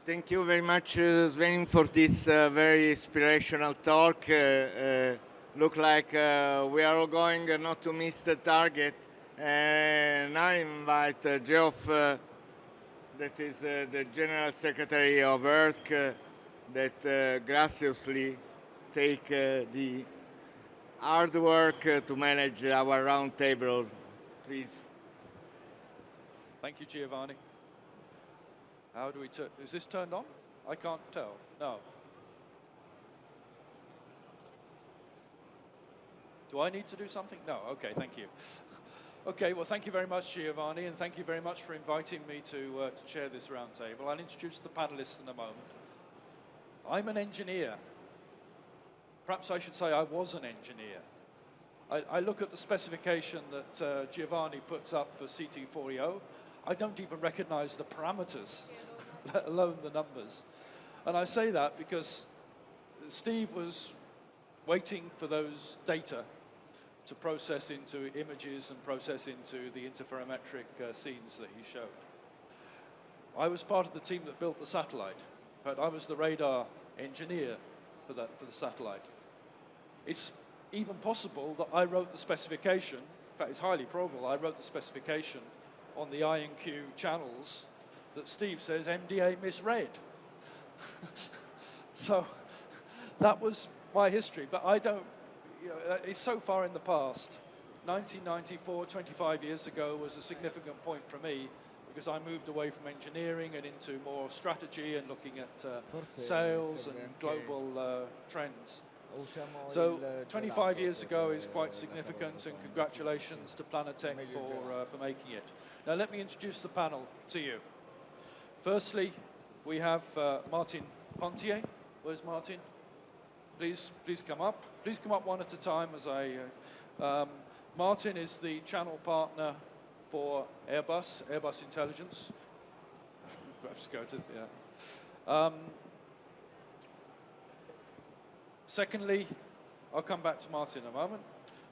Thank you very much, Sveinung, for this very inspirational talk. Look like we are all going not to miss the target. And now I invite Geoff, that is the General Secretary of EARSC, that graciously take the hard work to manage our roundtable. Please. Thank you, Giovanni. How do we turn? Is this turned on? I can't tell. No. Do I need to do something? No. Okay, thank you. Okay, well, thank you very much, Giovanni, and thank you very much for inviting me to chair this roundtable. I'll introduce the panelists in a moment. I'm an engineer. Perhaps I should say I was an engineer. I look at the specification that Giovanni puts up for CT4EO. I don't even recognize the parameters, let alone the numbers. And I say that because Steve was waiting for those data to process into images and process into the interferometric scenes that he showed. I was part of the team that built the satellite, but I was the radar engineer for the satellite. It's even possible that I wrote the specification. In fact, it's highly probable I wrote the specification on the I&Q channels that Steve says MDA misread. So that was my history, but I don't, it's so far in the past. 1994, 25 years ago, was a significant point for me because I moved away from engineering and into more strategy and looking at sales and global trends. So 25 years ago is quite significant, and congratulations to Planetek for making it. Now let me introduce the panel to you. Firstly, we have Martin Pontier. Where's Martin? Please come up. Please come up one at a time as I... Martin is the channel partner for Airbus Intelligence. Let's go to, yeah. Secondly, I'll come back to Martin in a moment.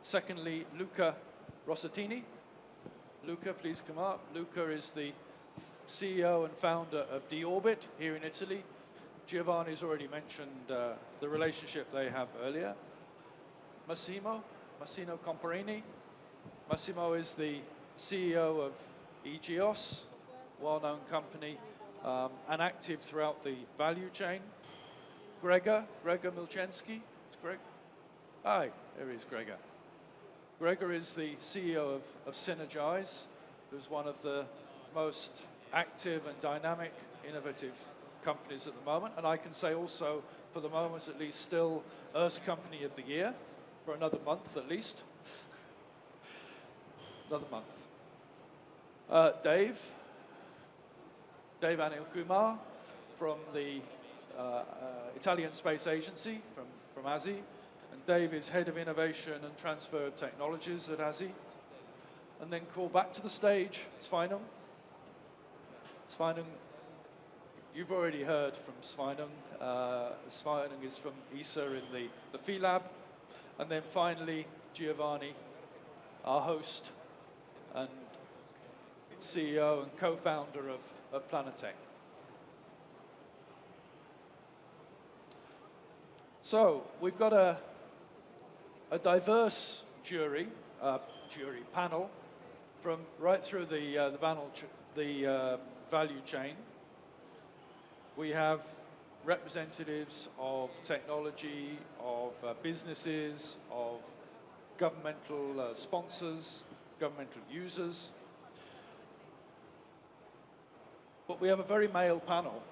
Secondly, Luca Rossettini. Luca, please come up. Luca is the CEO and founder of D-Orbit here in Italy. Giovanni's already mentioned the relationship they have earlier. Massimo Comparini. Massimo is the CEO of e-Geos, well-known company, and active throughout the value chain. Grega Milcinski. It's Greg. Hi, there is Grega. Grega is the CEO of Synergise, who's one of the most active and dynamic, innovative companies at the moment. And I can say also, for the moment at least, still EARSC Company of the Year for another month at least. Another month. Dave Anilkumar from the Italian Space Agency, from ASI. And Dave is Head of Innovation and Transfer of Technologies at ASI. And then call back to the stage, Sveinung. Sveinung, you've already heard from Sveinung. Sveinung is from ESA in the Phi-Lab. And then finally, Giovanni, our host and CEO and co-founder of Planetek. So we've got a diverse jury panel from right through the value chain. We have representatives of technology, of businesses, of governmental sponsors, governmental users. But we have a very male panel.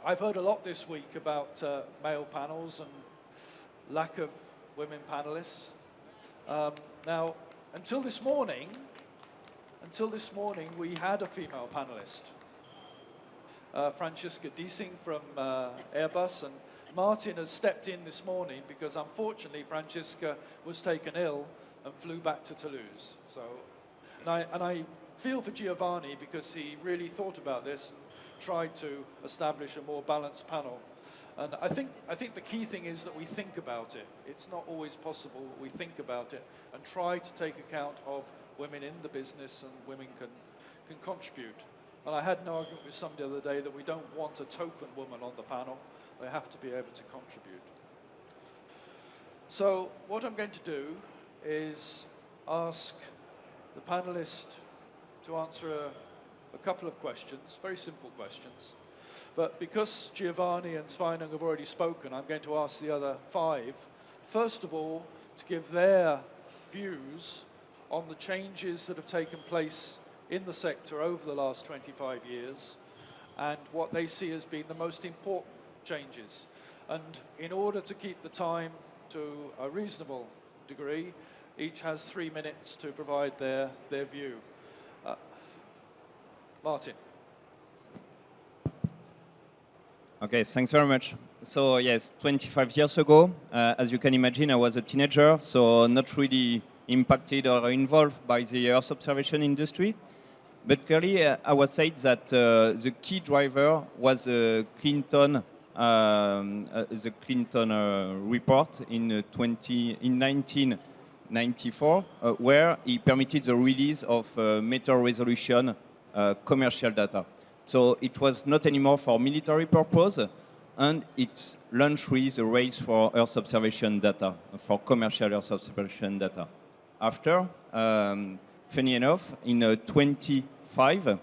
I've heard a lot this week about male panels and lack of women panelists. Now, until this morning, we had a female panelist, Francesca Diesing from Airbus, and Martin has stepped in this morning because unfortunately Francesca was taken ill and flew back to Toulouse. So, and I feel for Giovanni because he really thought about this and tried to establish a more balanced panel. And I think the key thing is that we think about it. It's not always possible, but we think about it and try to take account of women in the business, and women can contribute. And I had an argument with somebody the other day that we don't want a token woman on the panel. They have to be able to contribute. So what I'm going to do is ask the panelist to answer a couple of questions, very simple questions. But because Giovanni and Sveinung have already spoken, I'm going to ask the other 5, first of all, to give their views on the changes that have taken place in the sector over the last 25 years and what they see as being the most important changes. And in order to keep the time to a reasonable degree, each has 3 minutes to provide their view. Martin. Okay, thanks very much. So yes, 25 years ago, as you can imagine, I was a teenager, so not really impacted or involved by the Earth observation industry. But clearly, I was said that the key driver was the Clinton report in 1994, where he permitted the release of meter resolution commercial data. So it was not anymore for military purpose, and it launched really the race for Earth observation data, for commercial Earth observation data. After, funny enough, in 25,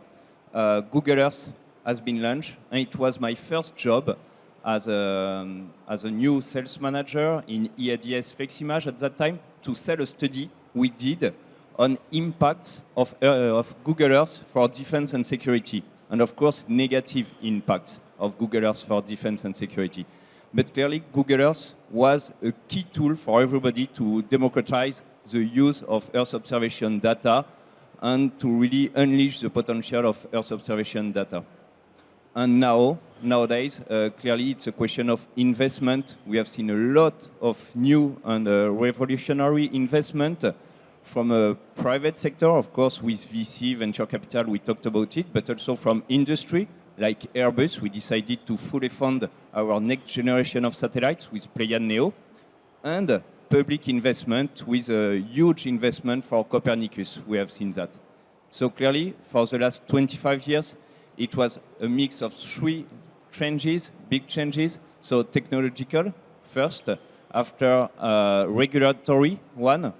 Google Earth has been launched, and it was my first job as a new sales manager in EADS FlexImage at that time to sell a study we did on impact of Google Earth for defense and security, and of course negative impacts of Google Earth for defense and security. But clearly Google Earth was a key tool for everybody to democratize the use of Earth observation data and to really unleash the potential of Earth observation data. And nowadays, clearly it's a question of investment. We have seen a lot of new and revolutionary investment from a private sector, of course, with VC, venture capital, we talked about it, but also from industry, like Airbus. We decided to fully fund our next generation of satellites with Pléiades Neo, and public investment with a huge investment for Copernicus. We have seen that. So clearly, for the last 25 years, it was a mix of 3 changes, big changes. So technological first, after regulatory one,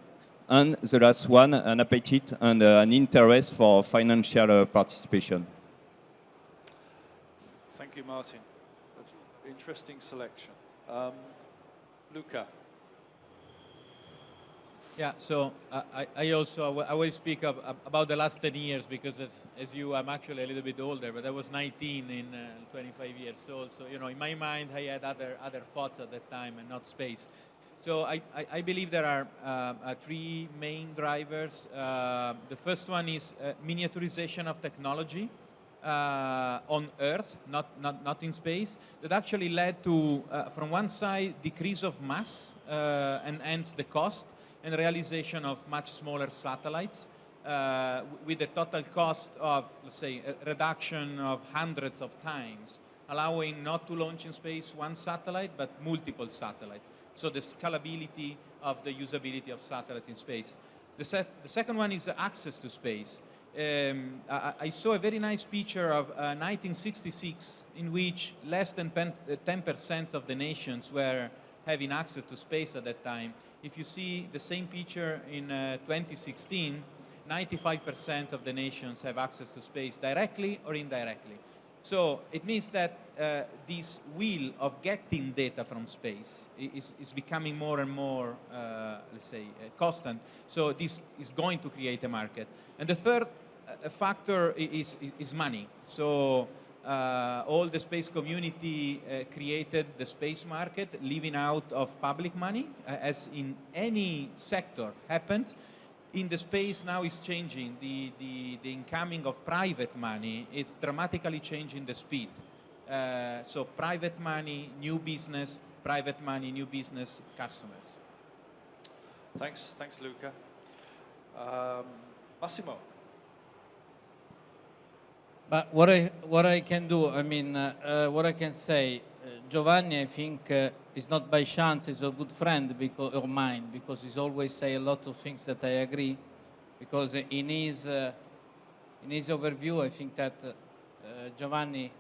and the last one, an appetite and an interest for financial participation. Thank you, Martin. That's an interesting selection. Luca. Yeah, so I will speak about the last 10 years because as you, I'm actually a little bit older, but I was 19 in 25 years old. So, you know, in my mind, I had other thoughts at that time and not space. So I believe there are 3 main drivers. The first one is miniaturization of technology on Earth, not in space, that actually led to, from one side, decrease of mass and hence the cost, and realization of much smaller satellites with a total cost of, let's say, a reduction of hundreds of times, allowing not to launch in space one satellite, but multiple satellites. So the scalability of the usability of satellite in space. The second one is access to space. I saw a very nice picture of 1966 in which less than 10% of the nations were having access to space at that time. If you see the same picture in 2016, 95% of the nations have access to space directly or indirectly. So it means that this wheel of getting data from space is becoming more and more, let's say, constant. So this is going to create a market. And the third factor is money. So all the space community created the space market, leaving out of public money, as in any sector happens. In the space now is changing. The incoming of private money is dramatically changing the speed. So private money, new business, private money, new business, customers. Thanks, Luca. Massimo. But what I can do, I mean, what I can say, Giovanni, I think, is not by chance, is a good friend of mine, because he's always say a lot of things that I agree, because in his overview, I think that Giovanni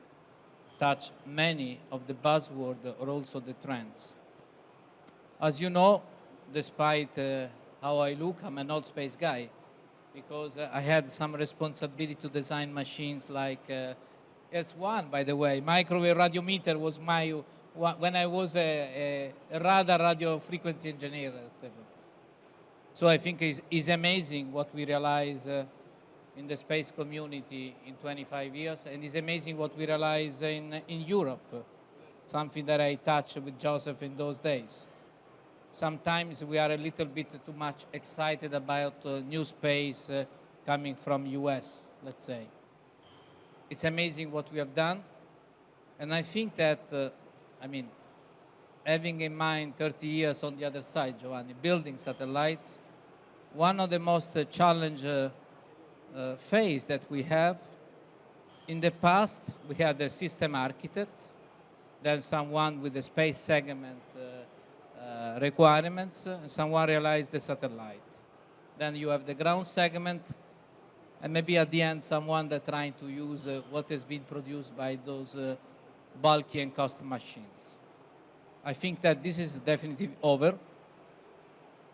touched many of the buzzwords or also the trends. As you know, despite how I look, I'm an old space guy because I had some responsibility to design machines like EARSC, by the way. Microwave radiometer was when I was a radar radio frequency engineer. So I think it's amazing what we realize in the space community in 25 years, and it's amazing what we realize in Europe, something that I touched with Joseph in those days. Sometimes we are a little bit too much excited about new space coming from US, let's say. It's amazing what we have done, and I think that, having in mind 30 years on the other side, Giovanni, building satellites, one of the most challenging phase that we have. In the past, we had a system architect, then someone with the space segment requirements, and someone realized the satellite. Then you have the ground segment, and maybe at the end, someone that trying to use what has been produced by those bulky and custom machines. I think that this is definitely over.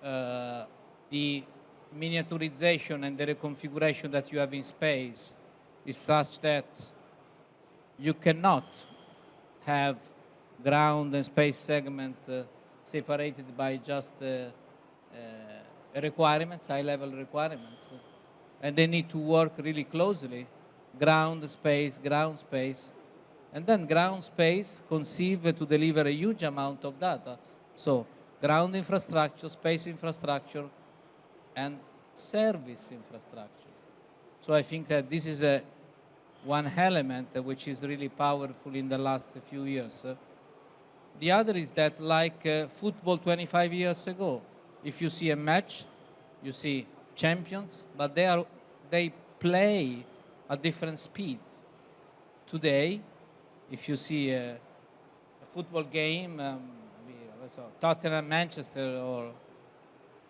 The miniaturization and the reconfiguration that you have in space is such that you cannot have ground and space segment separated by just requirements, high-level requirements. And they need to work really closely, ground space, and then ground space conceived to deliver a huge amount of data. So ground infrastructure, space infrastructure, and service infrastructure. So I think that this is one element which is really powerful in the last few years. The other is that, like football 25 years ago, if you see a match, you see champions, but they play at different speed. Today, if you see a football game, Tottenham, Manchester, or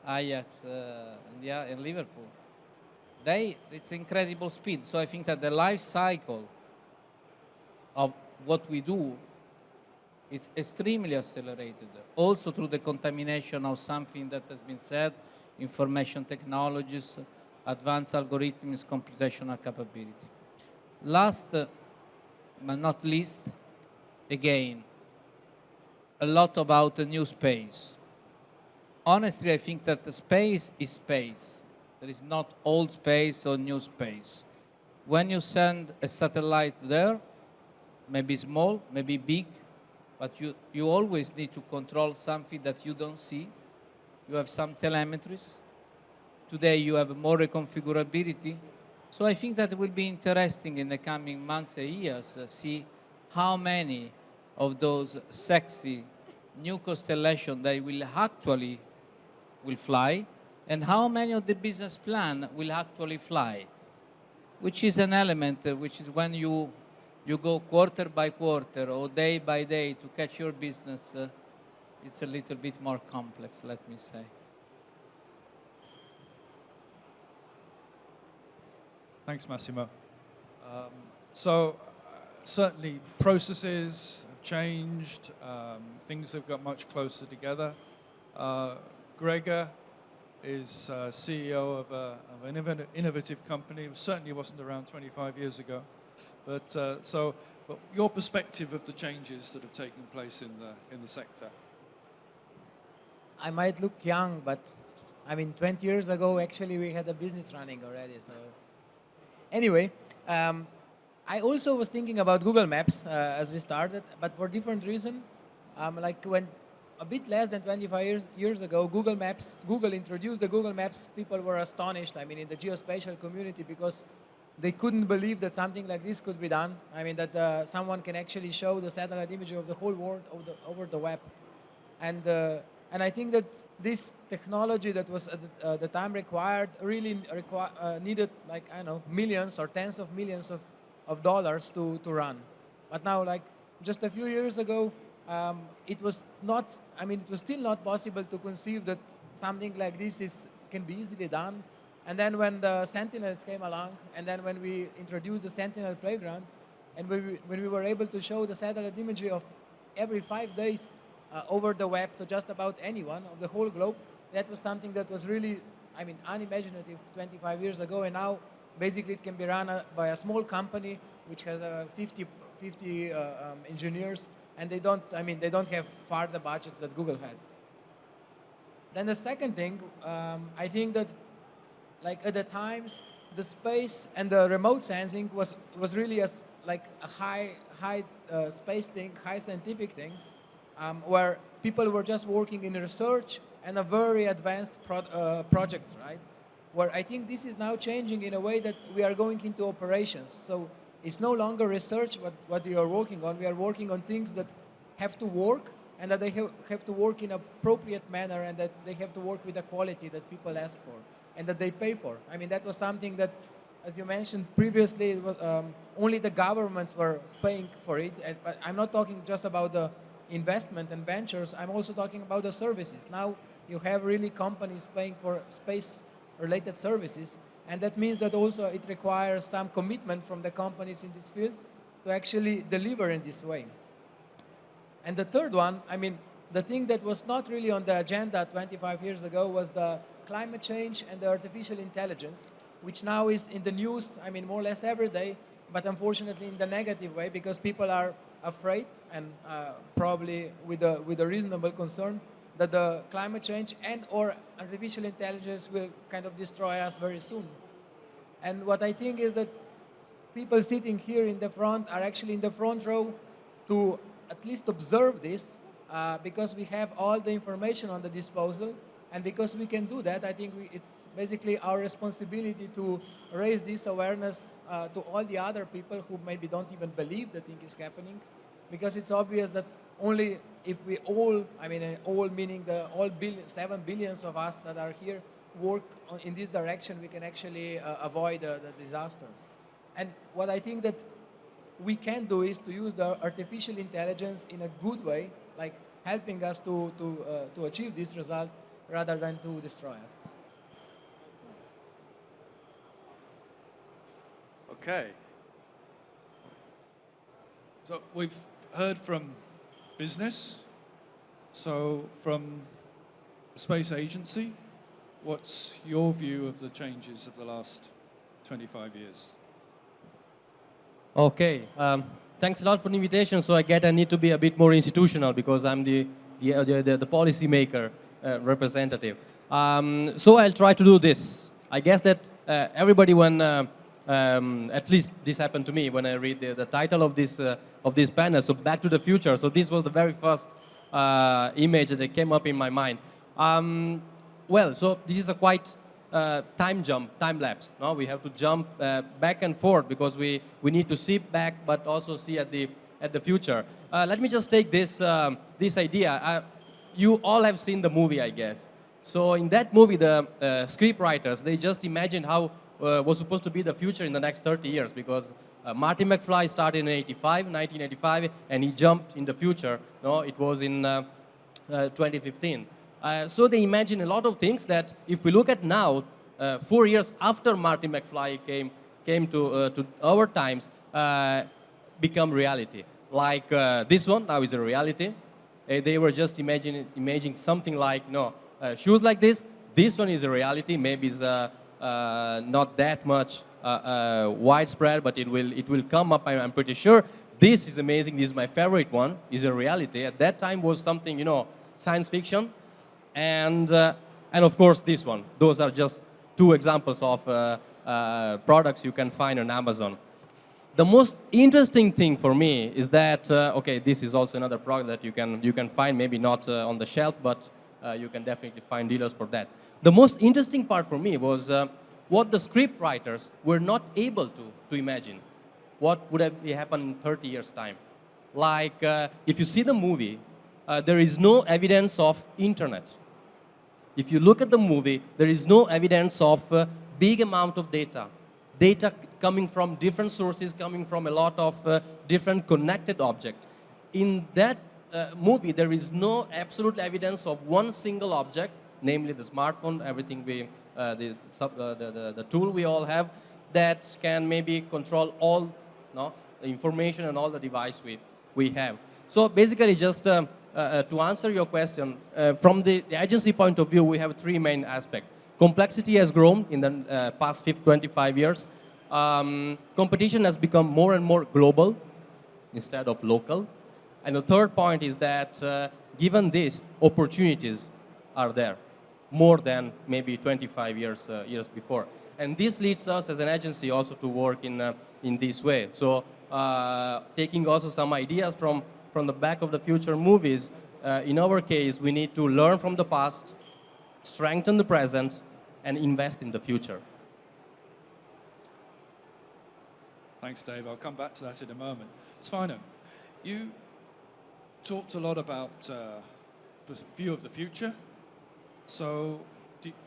Ajax and Liverpool, it's incredible speed. So I think that the life cycle of what we do is extremely accelerated, also through the contamination of something that has been said, information technologies, advanced algorithms, computational capability. Last but not least, again, a lot about the new space. Honestly, I think that the space is space. There is not old space or new space. When you send a satellite there, maybe small, maybe big, but you always need to control something that you don't see. You have some telemetries. Today you have more reconfigurability. So I think that it will be interesting in the coming months and years see how many of those sexy new constellations that will fly, and how many of the business plan will actually fly, which is an element which is when you go quarter by quarter or day by day to catch your business, it's a little bit more complex, let me say. Thanks, Massimo. Certainly processes have changed, things have got much closer together. Grega is CEO of an innovative company. It certainly wasn't around 25 years ago. But your perspective of the changes that have taken place in the sector. I might look young, but 20 years ago, actually, we had a business running already. So, anyway, I also was thinking about Google Maps as we started, but for different reason. Like when a bit less than 25 years ago, Google introduced the Google Maps, people were astonished. In the geospatial community, because they couldn't believe that something like this could be done. That someone can actually show the satellite imagery of the whole world over the web. And I think that this technology that was at the time required really needed millions or tens of millions of dollars to run. But now, just a few years ago, it was still not possible to conceive that something like this can be easily done. And then when the Sentinels came along, and then when we introduced the Sentinel playground, And when we were able to show the satellite imagery of every 5 days over the web to just about anyone of the whole globe, that was something that was really, I mean, unimaginative 25 years ago. And now, basically, it can be run by a small company which has 50 engineers, and they don't have far the budget that Google had. Then the second thing, I think that, like at the times, the space and the remote sensing was really a high space thing, high scientific thing, where people were just working in research and a very advanced projects, right? Where I think this is now changing in a way that we are going into operations. So it's no longer research what we are working on. We are working on things that have to work, and that they have to work in an appropriate manner, and that they have to work with the quality that people ask for and that they pay for. I mean, that was something that, as you mentioned previously, it was, only the governments were paying for it. But I'm not talking just about the investment and ventures. I'm also talking about the services. Now you have really companies paying for space-related services, and that means that also it requires some commitment from the companies in this field to actually deliver in this way. And the third one, I mean, the thing that was not really on the agenda 25 years ago was the climate change and the artificial intelligence, which now is in the news, I mean, more or less every day, but unfortunately in the negative way, because people are afraid, and probably with a reasonable concern, that the climate change and or artificial intelligence will kind of destroy us very soon. And what I think is that people sitting here in the front are actually in the front row to at least observe this, because we have all the information on the disposal, and because we can do that, I think it's basically our responsibility to raise this awareness to all the other people who maybe don't even believe the thing is happening, because it's obvious that only if we all, I mean all meaning the all 7 billions of us that are here, work in this direction, we can actually avoid the disaster. And what I think that we can do is to use the artificial intelligence in a good way, like helping us to achieve this result rather than to destroy us. Okay. So we've heard from business. So from the space agency, what's your view of the changes of the last 25 years? Okay, thanks a lot for the invitation. So I need to be a bit more institutional because I'm the policy maker representative. So I'll try to do this. I guess that everybody, when at least this happened to me when I read the title of this panel. So Back to the Future. So this was the very first image that came up in my mind. Well, so this is a quite time lapse. No, we have to jump back and forth because we need to see back, but also see at the future. Let me just take this idea. You all have seen the movie, I guess. So in that movie, the script writers, they just imagined how was supposed to be the future in the next 30 years, because Marty McFly started in 1985, and he jumped in the future. No, it was in 2015. So they imagine a lot of things that, if we look at now, 4 years after Marty McFly came to our times, become reality. Like this one now is a reality. They were just imagining something like shoes like this. This one is a reality. Maybe it's not that much widespread, but it will come up. I'm pretty sure. This is amazing. This is my favorite one. Is a reality. At that time was something science fiction. And of course this one. Those are just two examples of products you can find on Amazon. The most interesting thing for me is that okay, this is also another product that you can find, maybe not on the shelf, but you can definitely find dealers for that. The most interesting part for me was what the script writers were not able to imagine. What would have happened in 30 years' time? Like if you see the movie, there is no evidence of internet. If you look at the movie, there is no evidence of big amount of data. Data coming from different sources, coming from a lot of different connected objects. In that movie, there is no absolute evidence of one single object, namely the smartphone, everything the tool we all have, that can maybe control all information and all the device we have. So basically, just to answer your question, from the agency point of view, we have three main aspects. Complexity has grown in the past 25 years. Competition has become more and more global instead of local. And the third point is that given this, opportunities are there, more than maybe 25 years before. And this leads us as an agency also to work in this way. So taking also some ideas from the Back of the Future movies, in our case, we need to learn from the past, strengthen the present, and invest in the future. Thanks, Dave. I'll come back to that in a moment. Sveinung, you talked a lot about the view of the future. So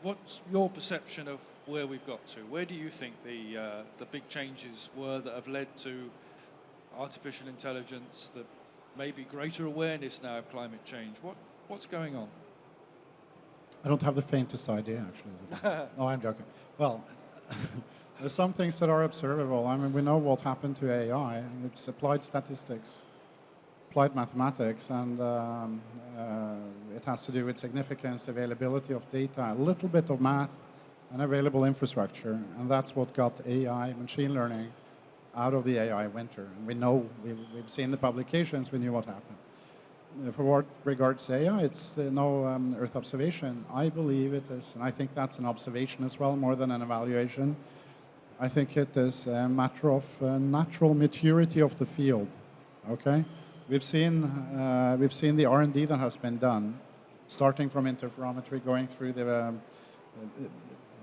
what's your perception of where we've got to? Where do you think the big changes were that have led to artificial intelligence, the maybe greater awareness now of climate change? What's going on? I don't have the faintest idea, actually. No, I'm joking. Well, there's some things that are observable. I mean, we know what happened to AI, and it's applied statistics, applied mathematics, and it has to do with significance, availability of data, a little bit of math, and available infrastructure. And that's what got AI, machine learning, out of the AI winter. And we know, we've seen the publications, we knew what happened. For what regards AI, it's no Earth observation. I believe it is, and I think that's an observation as well, more than an evaluation. I think it is a matter of natural maturity of the field. Okay, we've seen the R&D that has been done, starting from interferometry, going through the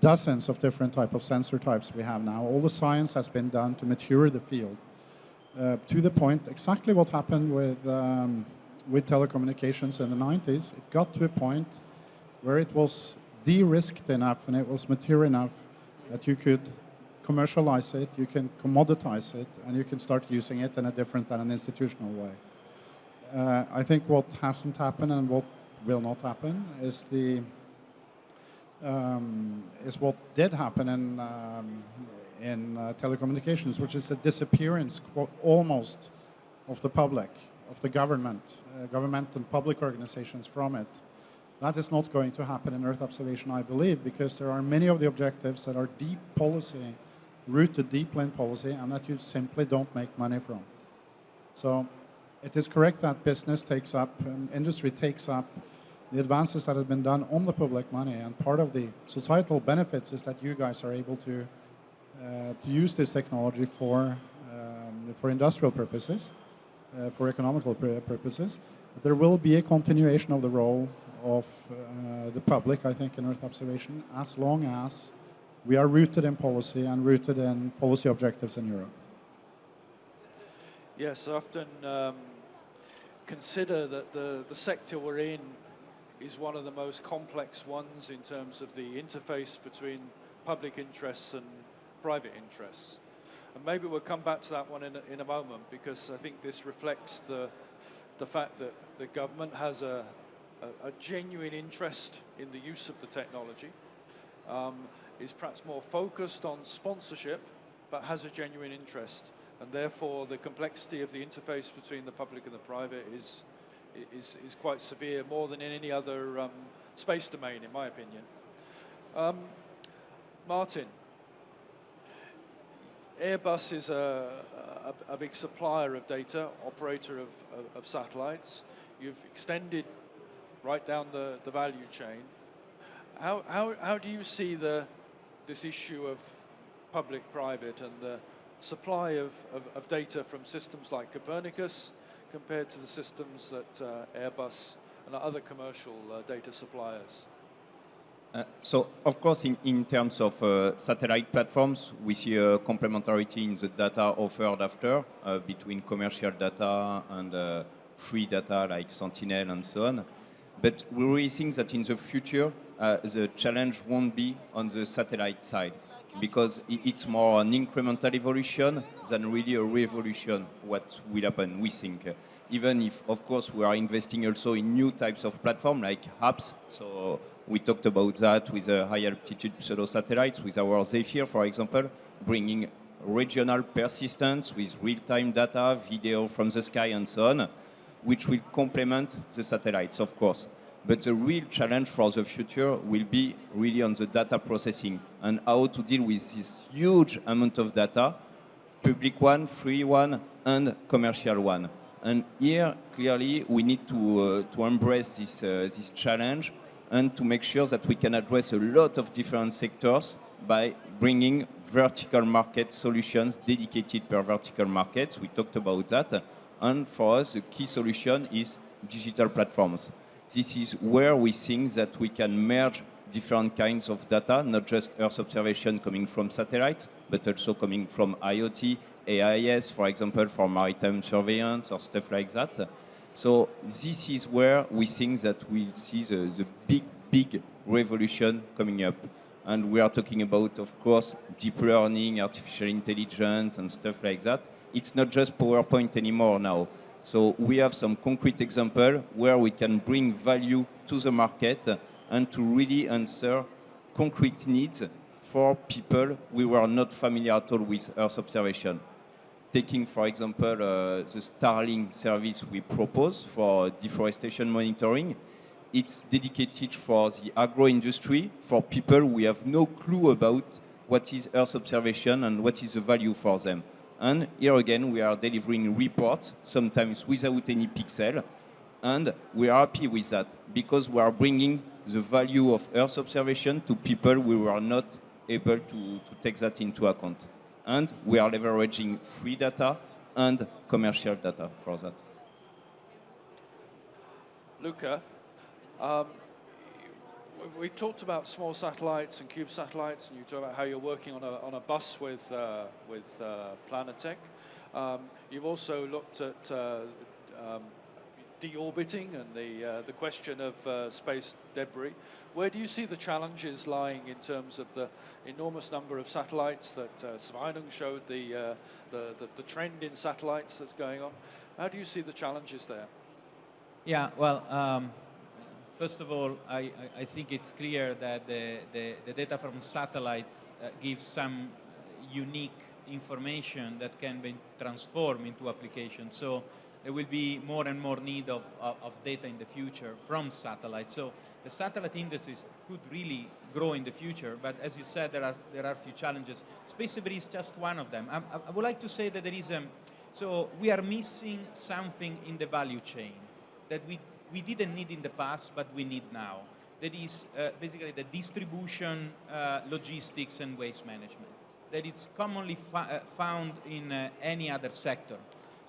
dozens of different type of sensor types we have now. All the science has been done to mature the field to the point exactly what happened with telecommunications in the 90s. It got to a point where it was de-risked enough and it was mature enough that you could commercialize it, you can commoditize it, and you can start using it in a different than an institutional way. I think what hasn't happened and what will not happen is what did happen in telecommunications, which is the disappearance almost of the public, of the government and public organizations from it. That is not going to happen in Earth observation, I believe, because there are many of the objectives that are deep policy, rooted deeply in policy, and that you simply don't make money from. So it is correct that business takes up, industry takes up the advances that have been done on the public money, and part of the societal benefits is that you guys are able to use this technology for industrial purposes, for economical purposes. But there will be a continuation of the role of the public, I think, in Earth observation, as long as we are rooted in policy and rooted in policy objectives in Europe. Yes, I often consider that the sector we're in is one of the most complex ones in terms of the interface between public interests and private interests. And maybe we'll come back to that one in a moment, because I think this reflects the fact that the government has a genuine interest in the use of the technology, is perhaps more focused on sponsorship, but has a genuine interest. And therefore, the complexity of the interface between the public and the private is quite severe, more than in any other space domain, in my opinion. Martin, Airbus is a big supplier of data, operator of satellites. You've extended right down the value chain. How do you see this issue of public-private and the supply of data from systems like Copernicus compared to the systems that Airbus and other commercial data suppliers? So, of course, in terms of satellite platforms, we see a complementarity in the data offered after between commercial data and free data like Sentinel and so on. But we really think that in the future, the challenge won't be on the satellite side, because it's more an incremental evolution than really a revolution, what will happen, we think. Even if, of course, we are investing also in new types of platform like apps. So we talked about that with high altitude pseudo satellites, with our Zephyr, for example, bringing regional persistence with real-time data, video from the sky, and so on, which will complement the satellites, of course. But the real challenge for the future will be really on the data processing and how to deal with this huge amount of data, public one, free one, and commercial one. And here, clearly, we need to embrace this challenge and to make sure that we can address a lot of different sectors by bringing vertical market solutions dedicated per vertical markets. We talked about that. And for us, the key solution is digital platforms. This is where we think that we can merge different kinds of data, not just Earth observation coming from satellites, but also coming from IoT, AIS, for example, for maritime surveillance or stuff like that. So this is where we think that we'll see the big revolution coming up. And we are talking about, of course, deep learning, artificial intelligence, and stuff like that. It's not just PowerPoint anymore now. So we have some concrete example where we can bring value to the market and to really answer concrete needs for people who were not familiar at all with Earth observation. Taking, for example, the Starlink service we propose for deforestation monitoring, it's dedicated for the agro industry, for people who have no clue about what is Earth observation and what is the value for them. And here again, we are delivering reports, sometimes without any pixel, and we are happy with that because we are bringing the value of Earth observation to people who were not able to take that into account. And we are leveraging free data and commercial data for that. Luca, we talked about small satellites and cube satellites, and you talked about how you're working on a bus with Planetek. You've also looked at deorbiting and the question of space debris. Where do you see the challenges lying in terms of the enormous number of satellites that Sveinung showed, the trend in satellites that's going on? How do you see the challenges there? Yeah, well, first of all, I think it's clear that the data from satellites gives some unique information that can be transformed into applications. So there will be more and more need of data in the future from satellites. So the satellite industries could really grow in the future, but as you said, there are a few challenges. Space debris is just one of them. I would like to say that there is so we are missing something in the value chain that we didn't need in the past, but we need now. That is basically the distribution, logistics, and waste management. That it's commonly found in any other sector.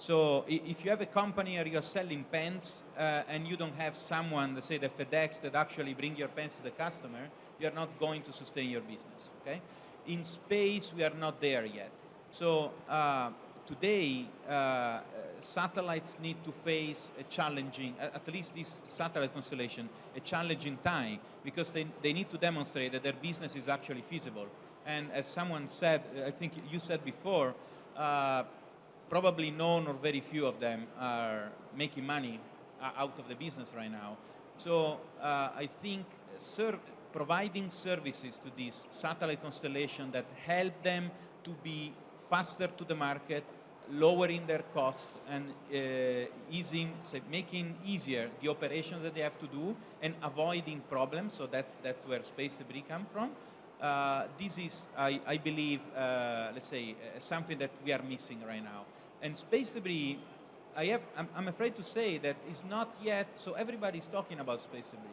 So if you have a company or you're selling pens and you don't have someone, let's say the FedEx, that actually bring your pens to the customer, you're not going to sustain your business, okay? In space, we are not there yet. So today, satellites need to face a challenging, at least this satellite constellation, a challenging time, because they need to demonstrate that their business is actually feasible. And as someone said, I think you said before, probably none or very few of them are making money out of the business right now. So I think providing services to this satellite constellation that help them to be faster to the market, lowering their cost, and making easier the operations that they have to do and avoiding problems. So that's where space debris come from. This is, I believe, let's say, something that we are missing right now. And space debris, I'm afraid to say that it's not yet, so everybody's talking about space debris.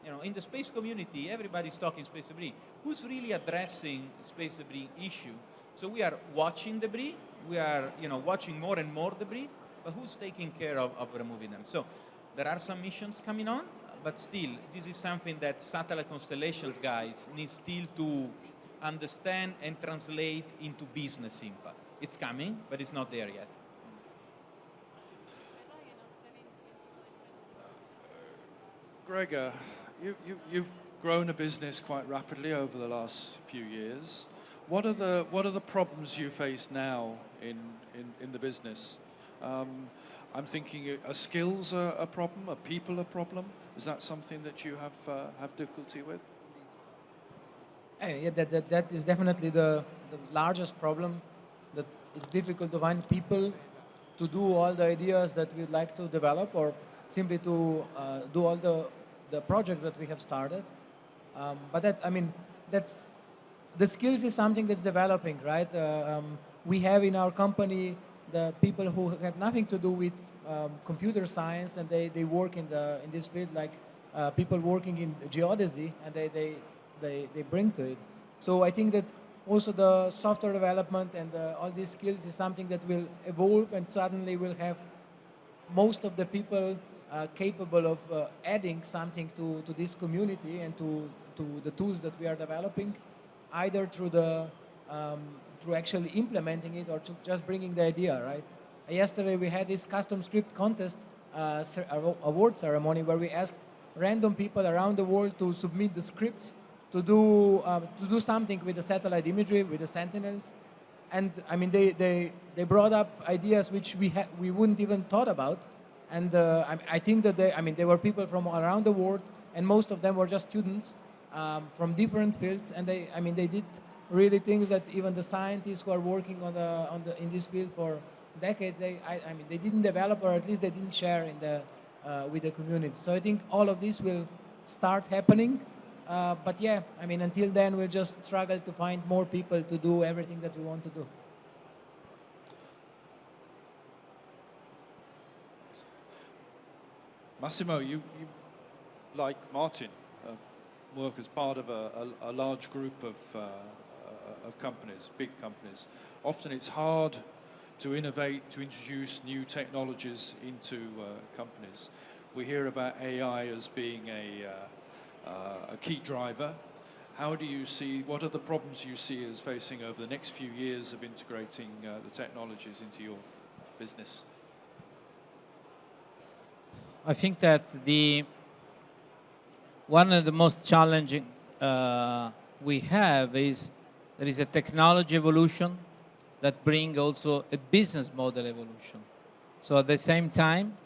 You know, in the space community, everybody's talking space debris. Who's really addressing space debris issue? So we are watching debris, we are watching more and more debris, but who's taking care of removing them? So there are some missions coming on, but still, this is something that satellite constellations guys need still to understand and translate into business impact. It's coming, but it's not there yet. Grega, you've grown a business quite rapidly over the last few years. What are the problems you face now in the business? I'm thinking, are skills a problem? Are people a problem? Is that something that you have difficulty with? Yeah, that is definitely the largest problem it's difficult to find people to do all the ideas that we'd like to develop, or simply to do all the projects that we have started. But that, I mean, that's, the skills is something that's developing, right? We have in our company the people who have nothing to do with computer science, and they work in this field, like people working in geodesy, and they bring to it. So I think that also the software development and all these skills is something that will evolve, and suddenly we'll have most of the people capable of adding something to this community and to the tools that we are developing, either through through actually implementing it, or to just bringing the idea, right? Yesterday we had this custom script contest award ceremony where we asked random people around the world to submit the scripts to do something with the satellite imagery, with the sentinels. And I mean, they brought up ideas which we wouldn't even thought about. And I think that they were people from around the world, and most of them were just students from different fields. And they did really things that even the scientists who are working in this field for decades, they didn't develop, or at least they didn't share with the community. So I think all of this will start happening. But yeah, I mean, until then, we'll just struggle to find more people to do everything that we want to do. Massimo, you like Martin, work as part of a large group of companies, big companies. Often it's hard to innovate, to introduce new technologies into companies. We hear about AI as being a key driver. How do you see, what are the problems you see as facing over the next few years of integrating the technologies into your business? I think that one of the most challenging we have is there is a technology evolution that brings also a business model evolution. So at the same time,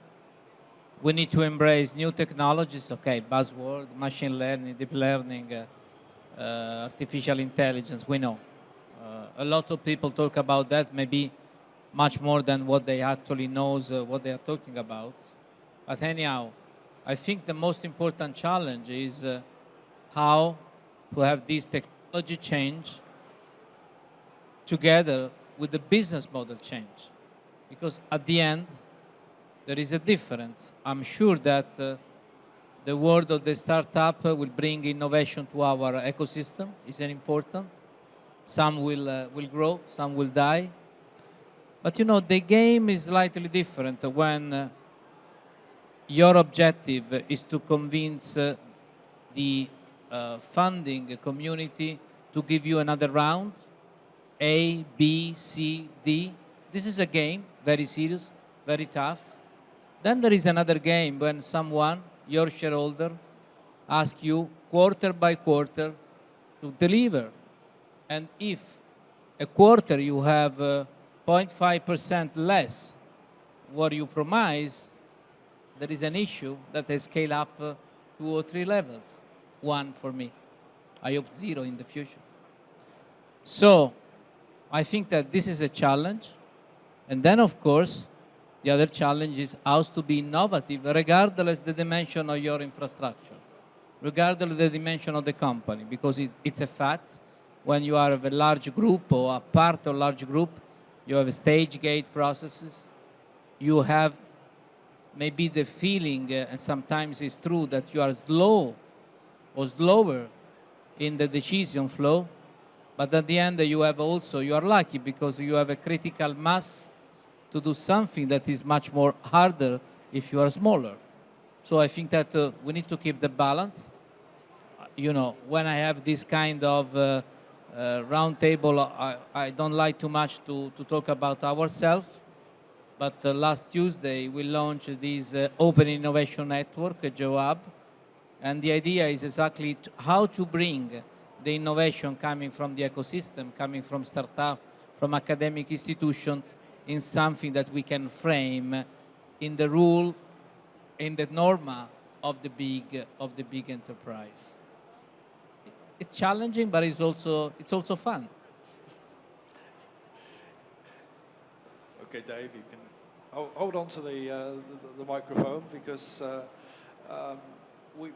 we need to embrace new technologies, okay, buzzword, machine learning, deep learning, artificial intelligence, we know. A lot of people talk about that, maybe much more than what they actually know, what they are talking about. But anyhow, I think the most important challenge is how to have this technology change together with the business model change. Because at the end, there is a difference. I'm sure that the world of the startup will bring innovation to our ecosystem. It's an important. Some will grow, some will die. But you know, the game is slightly different when your objective is to convince the funding community to give you another round, A, B, C, D. This is a game, very serious, very tough. Then there is another game when someone, your shareholder, asks you quarter by quarter to deliver. And if a quarter you have 0.5% less what you promise, there is an issue that they scale up 2 or 3 levels. 1 for me. I hope 0 in the future. So I think that this is a challenge. And then, of course, the other challenge is how to be innovative, regardless the dimension of your infrastructure, regardless of the dimension of the company, because it's a fact. When you are a large group or a part of a large group, you have stage gate processes. You have maybe the feeling, and sometimes it's true, that you are slow or slower in the decision flow. But at the end, you are lucky because you have a critical mass to do something that is much more harder if you are smaller. So I think that we need to keep the balance. You know, when I have this kind of round table, I don't like too much to talk about ourselves. But last Tuesday, we launched this Open Innovation Network, GeoHub. And the idea is exactly how to bring the innovation coming from the ecosystem, coming from startups, from academic institutions, in something that we can frame in the rule, in the norma of the big enterprise. It's challenging, but it's also fun. Okay, Dave, you can hold on to the microphone because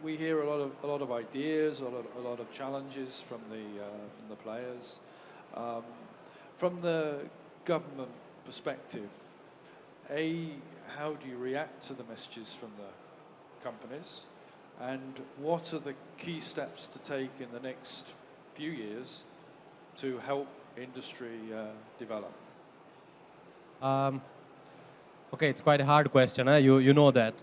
we hear a lot of ideas, a lot of challenges from the players. From the government perspective, how do you react to the messages from the companies, and what are the key steps to take in the next few years to help industry develop? Okay, it's quite a hard question. You know that.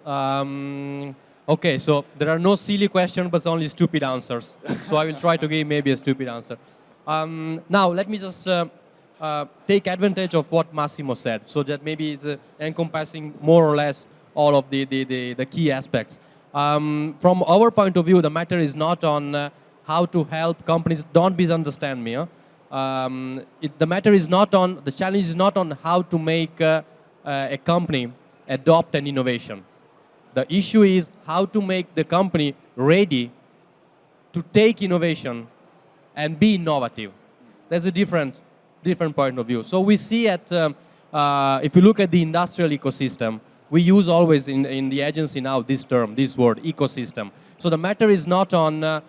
Okay, so there are no silly questions, but only stupid answers. So I will try to give maybe a stupid answer. Now, let me just take advantage of what Massimo said, so that maybe it's encompassing more or less all of the key aspects. From our point of view, the matter is not on how to help companies. Don't misunderstand me. The matter is not on, the challenge is not on how to make a company adopt an innovation. The issue is how to make the company ready to take innovation and be innovative. There's a different point of view. So we see if you look at the industrial ecosystem, we use always in the agency now this word, ecosystem. So the matter is not on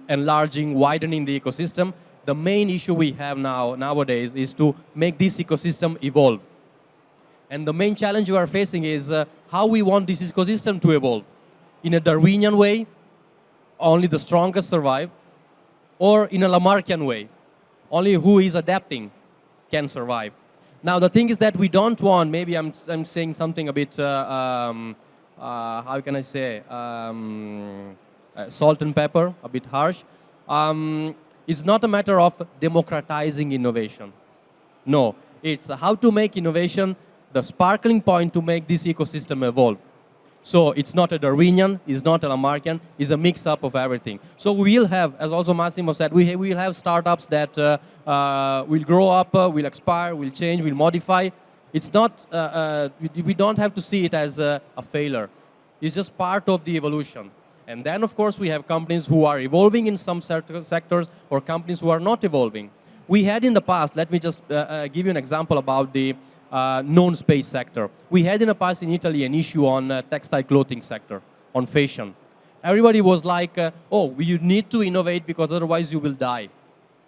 enlarging, widening the ecosystem. The main issue we have nowadays is to make this ecosystem evolve. And the main challenge we are facing is how we want this ecosystem to evolve. In a Darwinian way, only the strongest survive, or in a Lamarckian way, only who is adapting can survive. Now the thing is that we don't want, maybe I'm saying something a bit, how can I say, salt and pepper, a bit harsh. It's not a matter of democratizing innovation. No, it's how to make innovation the sparkling point to make this ecosystem evolve. So it's not a Darwinian, it's not a Lamarckian, it's a mix-up of everything. So we'll have, as also Massimo said, we'll have startups that will grow up, will expire, will change, will modify. It's not, we don't have to see it as a failure. It's just part of the evolution. And then, of course, we have companies who are evolving in some sectors or companies who are not evolving. We had in the past, let me just give you an example about the non-space sector. We had in the past in Italy an issue on textile clothing sector, on fashion. Everybody was like, oh, you need to innovate because otherwise you will die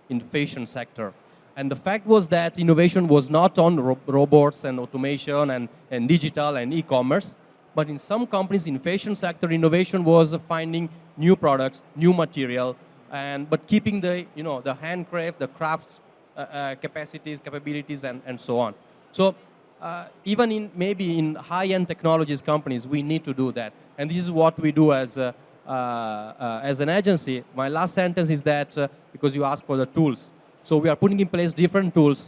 in the fashion sector. And the fact was that innovation was not on robots and automation and digital and e-commerce, but in some companies in fashion sector, innovation was finding new products, new material, but keeping the handcraft, the crafts capacities, capabilities, and so on. So even maybe in high-end technologies companies, we need to do that. And this is what we do as an agency. My last sentence is that, because you asked for the tools. So we are putting in place different tools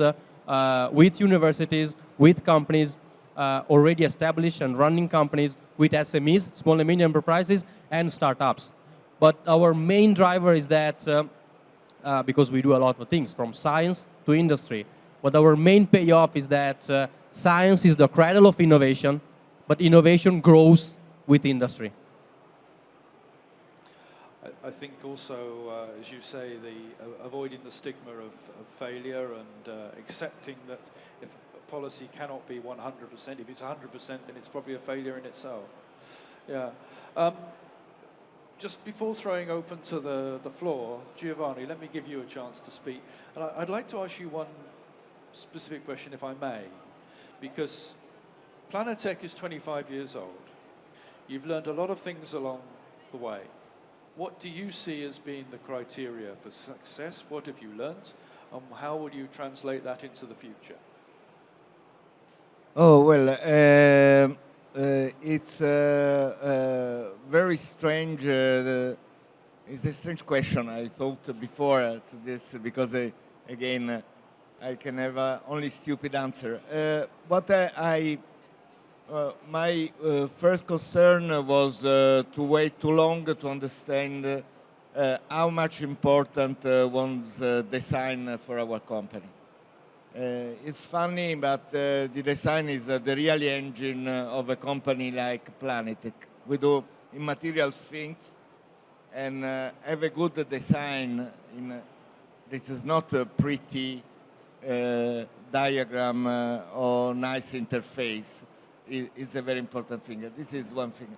with universities, with companies, already established and running companies, with SMEs, small and medium enterprises, and startups. But our main driver is that, because we do a lot of things, from science to industry, but our main payoff is that science is the cradle of innovation, but innovation grows with industry. I think also, as you say, avoiding the stigma of failure and accepting that if a policy cannot be 100%, if it's 100%, then it's probably a failure in itself. Yeah. Just before throwing open to the floor, Giovanni, let me give you a chance to speak. And I'd like to ask you one specific question, if I may, because Planetek is 25 years old. You've learned a lot of things along the way. What do you see as being the criteria for success? What have you learned? And how will you translate that into the future? Oh, well, it's very strange. It's a strange question. I thought before to this because, again, I can have only stupid answer. My first concern was to wait too long to understand how much important was design for our company. It's funny, but the design is the real engine of a company like Planetek. We do immaterial things and have a good design. This is not a pretty diagram or nice interface is a very important thing. This is one thing.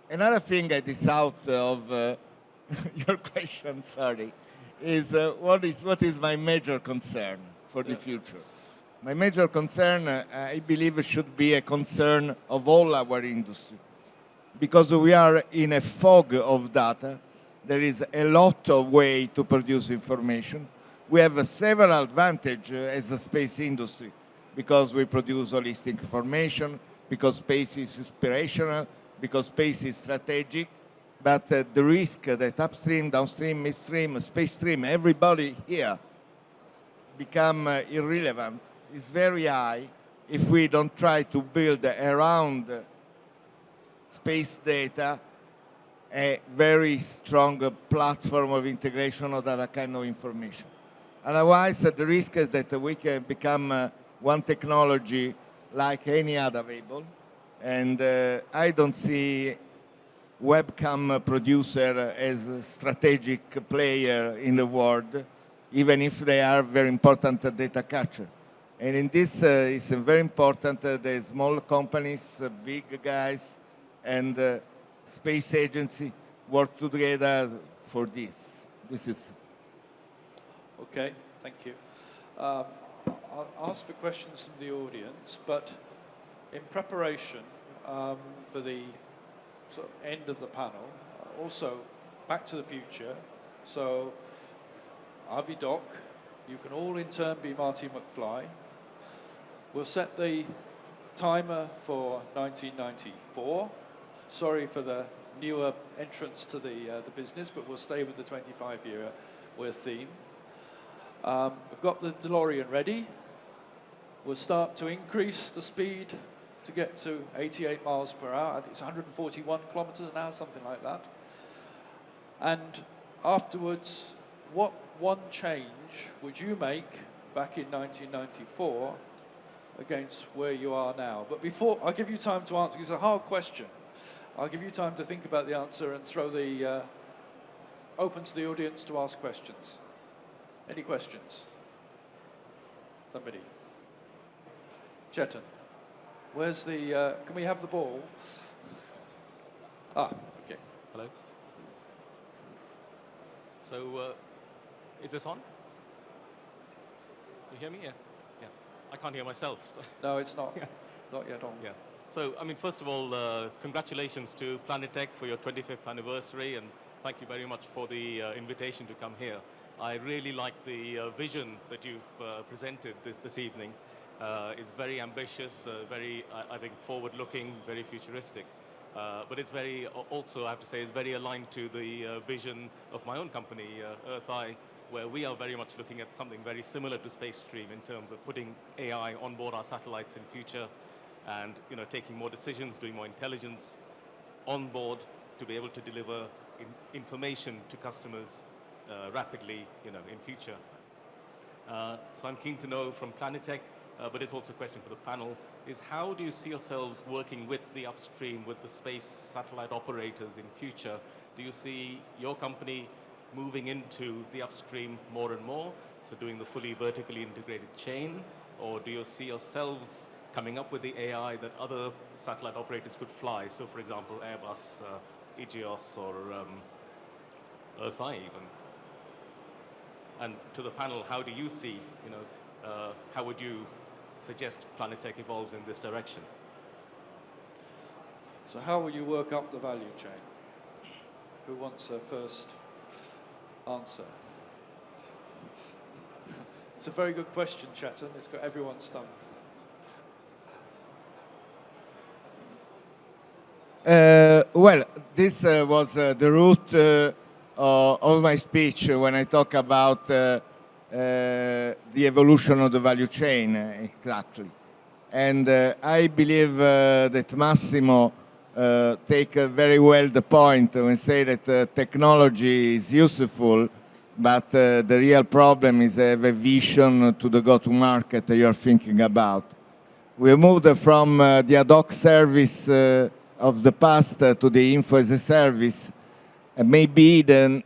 Another thing that is out of your question, sorry, is what is my major concern for the future? My major concern, I believe, should be a concern of all our industry, because we are in a fog of data. There is a lot of way to produce information. We have several advantages as a space industry, because we produce holistic information, because space is inspirational, because space is strategic. But the risk that upstream, downstream, midstream, space stream, everybody here become irrelevant is very high if we don't try to build around space data a very strong platform of integration of that kind of information. Otherwise, the risk is that we can become one technology like any other available, and I don't see webcam producer as a strategic player in the world, even if they are very important data catcher. And in this, it's very important the small companies, big guys, and space agency work together for this. This is. Okay, thank you. I'll ask for questions from the audience, but in preparation for the sort of end of the panel, also Back to the Future. So I'll be Doc. You can all in turn be Marty McFly. We'll set the timer for 1994. Sorry for the newer entrance to the business, but we'll stay with the 25-year theme. We've got the DeLorean ready. We'll start to increase the speed to get to 88 miles per hour. I think it's 141 kilometers an hour, something like that. And afterwards, what one change would you make back in 1994 against where you are now? But before, I'll give you time to answer. It's a hard question. I'll give you time to think about the answer and throw the open to the audience to ask questions. Any questions? Somebody? Chetan, where's the, can we have the ball? Ah, okay. Hello. So, is this on? You hear me? Yeah. Yeah. I can't hear myself. So. No, it's not. Not yet on. Yeah. So, I mean, first of all, congratulations to Planetek for your 25th anniversary, and thank you very much for the invitation to come here. I really like the vision that you've presented this evening. It's very ambitious, very, I think, forward-looking, very futuristic. But it's very, also, I have to say, it's very aligned to the vision of my own company, EarthEye, where we are very much looking at something very similar to SpaceStream in terms of putting AI on board our satellites in future, and taking more decisions, doing more intelligence on board to be able to deliver information to customers rapidly, in future. So I'm keen to know from Planetek, but it's also a question for the panel, is how do you see yourselves working with the upstream, with the space satellite operators in future? Do you see your company moving into the upstream more and more, so doing the fully vertically integrated chain, or do you see yourselves coming up with the AI that other satellite operators could fly? So, for example, Airbus, e-Geos, or EarthEye even. And to the panel, how do you see, how would you suggest Planetek evolves in this direction? So how will you work up the value chain? Who wants a first answer? It's a very good question, Chetan. It's got everyone stumped. Well, this was the root of my speech when I talk about the evolution of the value chain, exactly. And I believe that Massimo take very well the point when say that technology is useful, but the real problem is have a vision to the go-to-market that you're thinking about. We moved from the ad hoc service of the past to the info as a service. Maybe the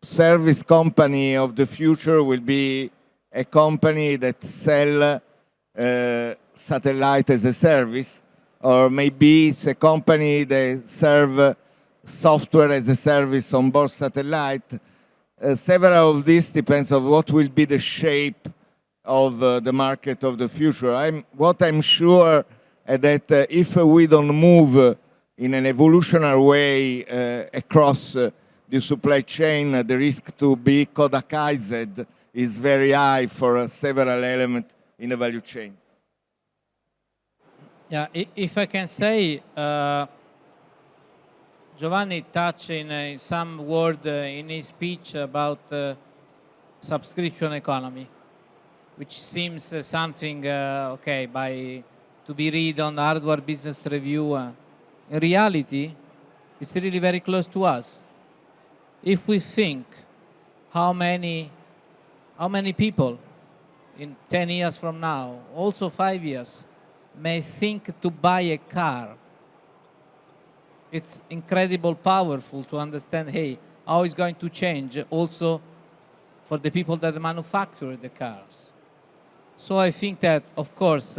service company of the future will be a company that sell satellite as a service, or maybe it's a company that serve software as a service on board satellite. Several of these depends on what will be the shape of the market of the future. What I'm sure that if we don't move in an evolutionary way across the supply chain, the risk to be Kodakized is very high for several elements in the value chain. Yeah, if I can say, Giovanni touched in some word in his speech about subscription economy, which seems something okay to be read on the Hardware Business Review. In reality, it's really very close to us. If we think how many people in 10 years from now, also 5 years, may think to buy a car, it's incredibly powerful to understand, hey, how it's going to change also for the people that manufacture the cars. So I think that, of course,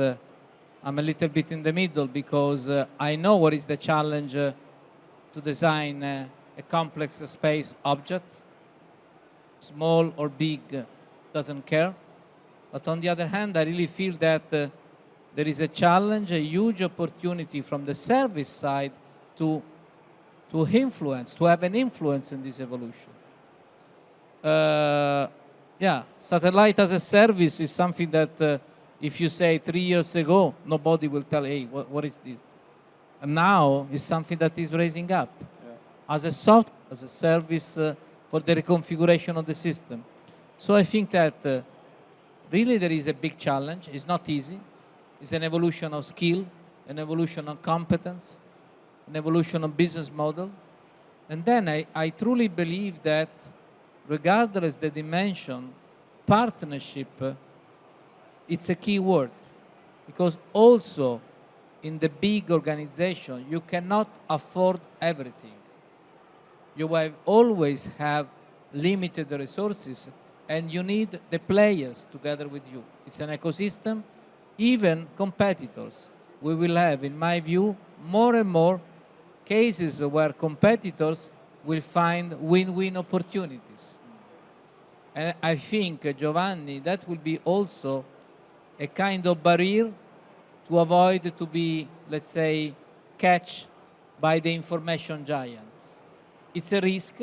I'm a little bit in the middle because I know what is the challenge to design a complex space object, small or big, doesn't care. But on the other hand, I really feel that there is a challenge, a huge opportunity from the service side to influence, to have an influence in this evolution. Yeah, satellite as a service is something that if you say 3 years ago, nobody will tell, hey, what is this? And now it's something that is raising up. Yeah. As a software, as a service for the reconfiguration of the system. So I think that really there is a big challenge. It's not easy. It's an evolution of skill, an evolution of competence, an evolution of business model. And then I truly believe that regardless the dimension, partnership, it's a key word. Because also in the big organization, you cannot afford everything. You will always have limited resources and you need the players together with you. It's an ecosystem, even competitors. We will have, in my view, more and more cases where competitors will find win-win opportunities. And I think, Giovanni, that will be also a kind of barrier to avoid to be, let's say, catch by the information giant. It's a risk,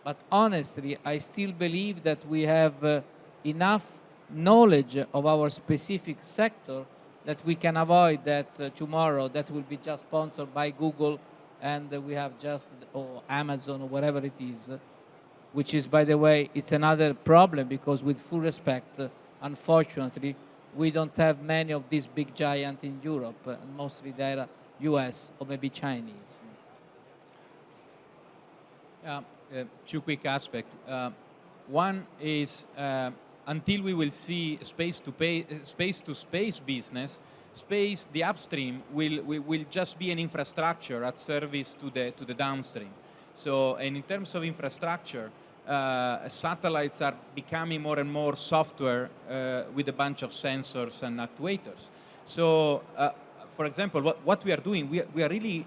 but honestly, I still believe that we have enough knowledge of our specific sector that we can avoid that tomorrow that will be just sponsored by Google and we have just, or Amazon or whatever it is, which is, by the way, it's another problem because with full respect, unfortunately, we don't have many of these big giants in Europe, and mostly they're US or maybe Chinese. Two quick aspects. One is until we will see space-to-space business, the upstream will just be an infrastructure at service to the downstream. So, and in terms of infrastructure, satellites are becoming more and more software with a bunch of sensors and actuators. So, for example, what we are doing, we are really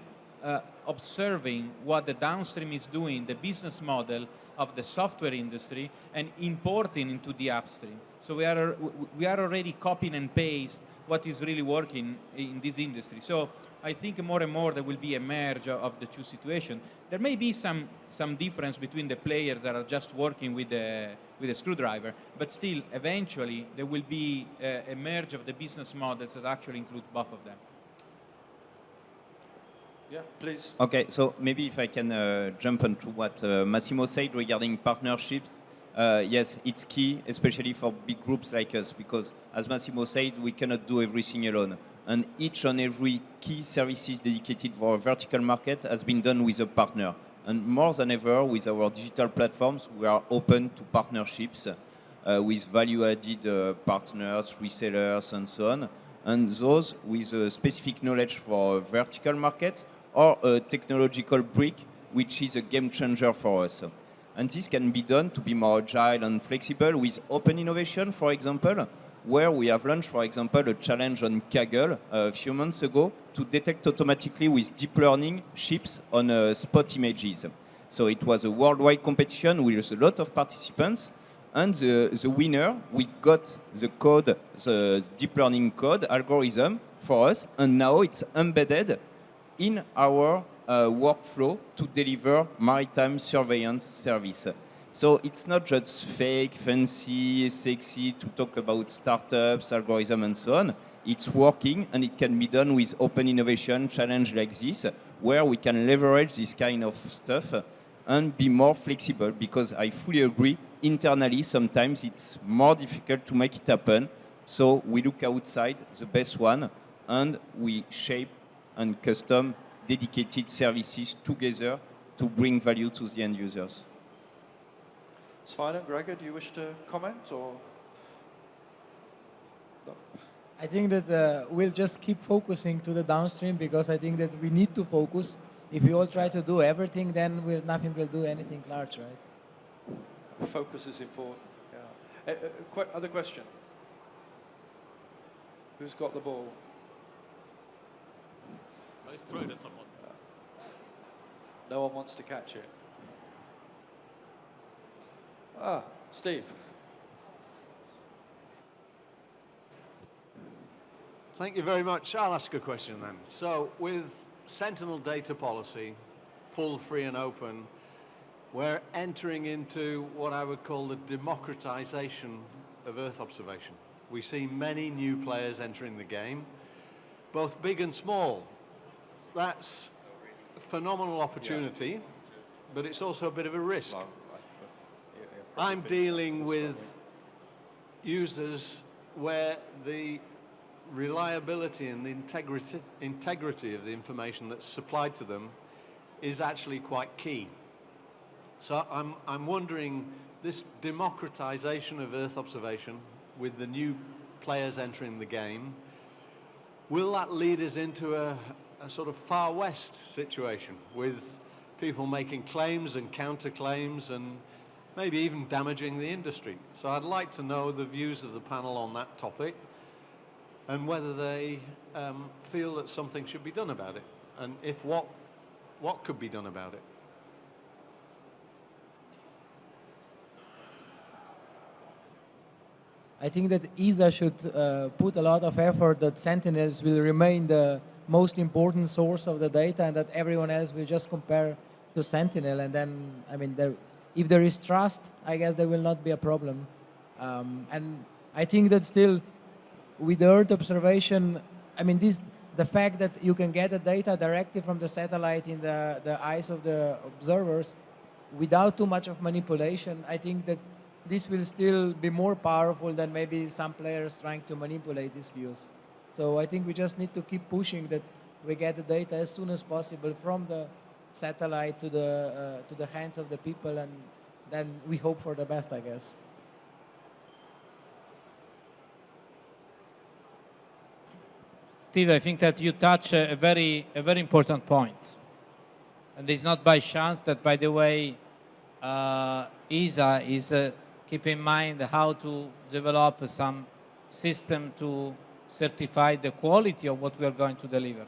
observing what the downstream is doing, the business model of the software industry, and importing into the upstream. So we are already copying and paste what is really working in this industry. So I think more and more there will be a merge of the two situations. There may be some difference between the players that are just working with a screwdriver, but still, eventually, there will be a merge of the business models that actually include both of them. Yeah, please. Okay, so maybe if I can jump onto what Massimo said regarding partnerships. Yes, it's key, especially for big groups like us, because as Massimo said, we cannot do everything alone. And each and every key services dedicated for a vertical market has been done with a partner. And more than ever, with our digital platforms, we are open to partnerships with value-added partners, resellers, and so on. And those with a specific knowledge for vertical markets or a technological brick, which is a game changer for us. And this can be done to be more agile and flexible with open innovation, for example, where we have launched, for example, a challenge on Kaggle a few months ago to detect automatically with deep learning ships on spot images. So it was a worldwide competition with a lot of participants. And the winner, we got the code, the deep learning code algorithm for us, and now it's embedded in our workflow to deliver maritime surveillance service. So it's not just fake, fancy, sexy to talk about startups, algorithm, and so on. It's working, and it can be done with open innovation challenge like this, where we can leverage this kind of stuff and be more flexible, because I fully agree, internally sometimes it's more difficult to make it happen. So we look outside, the best one, and we shape and custom dedicated services together to bring value to the end users. Sveinung, Grega, do you wish to comment, or? No. I think that we'll just keep focusing to the downstream, because I think that we need to focus. If we all try to do everything, then nothing will do anything large, right? Focus is important. Yeah. Other question? Who's got the ball? Let's throw it at someone. No one wants to catch it. Ah, Steve. Thank you very much. I'll ask a question then. So with Sentinel data policy, full, free and open, we're entering into what I would call the democratization of Earth observation. We see many new players entering the game, both big and small. That's a phenomenal opportunity, but it's also a bit of a risk. I'm dealing with users where the reliability and the integrity of the information that's supplied to them is actually quite key. So I'm wondering, this democratization of Earth observation with the new players entering the game, will that lead us into a sort of Far West situation with people making claims and counterclaims and maybe even damaging the industry? So I'd like to know the views of the panel on that topic, and whether they feel that something should be done about it, and if what could be done about it. I think that ESA should put a lot of effort that Sentinels will remain the most important source of the data, and that everyone else will just compare to Sentinel. And then, I mean, if there is trust, I guess there will not be a problem. And I think that still, with Earth observation, I mean, the fact that you can get the data directly from the satellite in the eyes of the observers without too much of manipulation, I think that this will still be more powerful than maybe some players trying to manipulate these views. So I think we just need to keep pushing that we get the data as soon as possible from the satellite to the hands of the people, and then we hope for the best, I guess. Steve, I think that you touch a very important point. And it's not by chance that, by the way, ESA is keeping in mind how to develop some system to certify the quality of what we are going to deliver.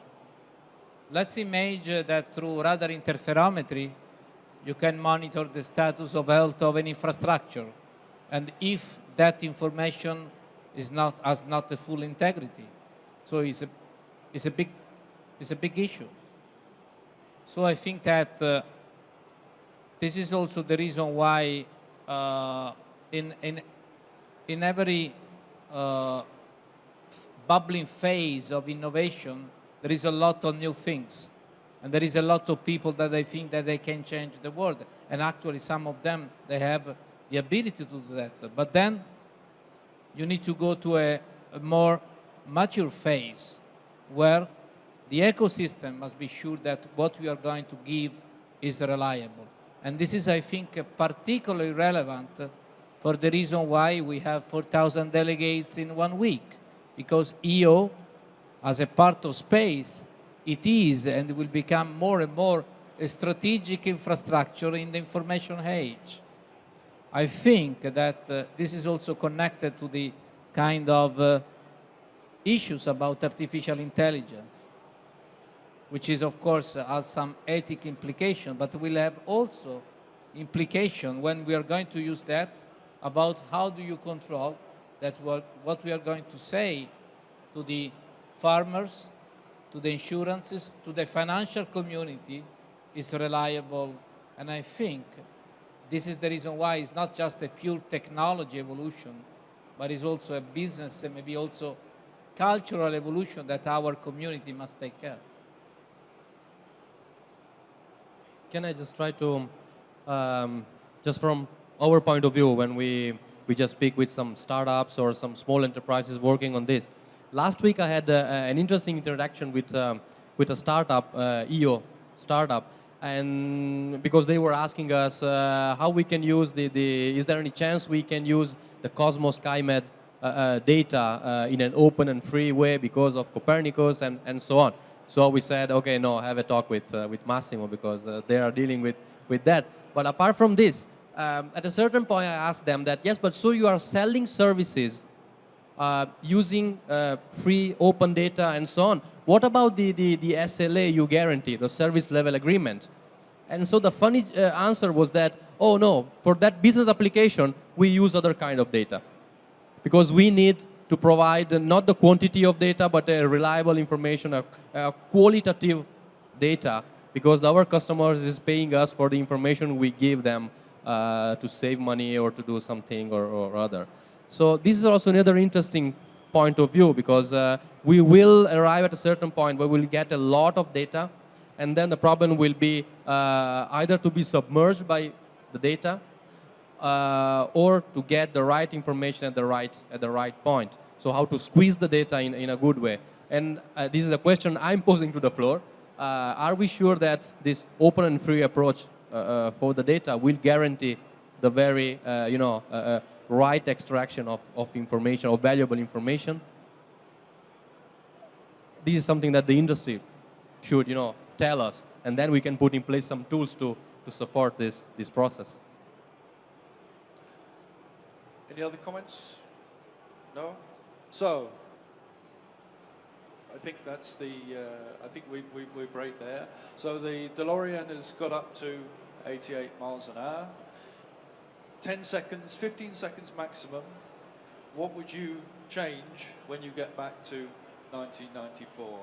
Let's imagine that through radar interferometry, you can monitor the status of health of an infrastructure. And if that information has not the full integrity, so it's a big issue. So I think that this is also the reason why in every bubbling phase of innovation, there is a lot of new things. And there is a lot of people that they think that they can change the world. And actually, some of them, they have the ability to do that. But then you need to go to a more mature phase where the ecosystem must be sure that what we are going to give is reliable. And this is, I think, particularly relevant for the reason why we have 4,000 delegates in 1 week. Because EO, as a part of space, it is and will become more and more a strategic infrastructure in the information age. I think that this is also connected to the kind of issues about artificial intelligence, which is, of course, has some ethic implication, but will have also implication when we are going to use that about how do you control that what we are going to say to the farmers, to the insurances, to the financial community is reliable. And I think this is the reason why it's not just a pure technology evolution, but it's also a business and maybe also cultural evolution that our community must take care. Can I just try to, just from our point of view, when we just speak with some startups or some small enterprises working on this. Last week I had an interesting interaction with a startup, EO startup, and because they were asking us how we can use is there any chance we can use the Cosmos SkyMed data in an open and free way because of Copernicus and so on. So we said, okay, no, have a talk with Massimo because they are dealing with that. But apart from this, at a certain point I asked them that, yes, but so you are selling services using free open data and so on. What about the SLA you guarantee, the service level agreement? And so the funny answer was that, oh no, for that business application, we use other kind of data. Because we need to provide not the quantity of data, but a reliable information, a qualitative data, because our customers is paying us for the information we give them to save money or to do something or other. So this is also another interesting point of view, because we will arrive at a certain point where we'll get a lot of data, and then the problem will be either to be submerged by the data or to get the right information at the right point. So how to squeeze the data in a good way. And this is a question I'm posing to the floor. Are we sure that this open and free approach for the data will guarantee the very right extraction of information, of valuable information? This is something that the industry should tell us, and then we can put in place some tools to support this process. Any other comments? No? So, I think that's the, I think we break there. So the DeLorean has got up to 88 miles an hour. 10 seconds, 15 seconds maximum. What would you change when you get back to 1994?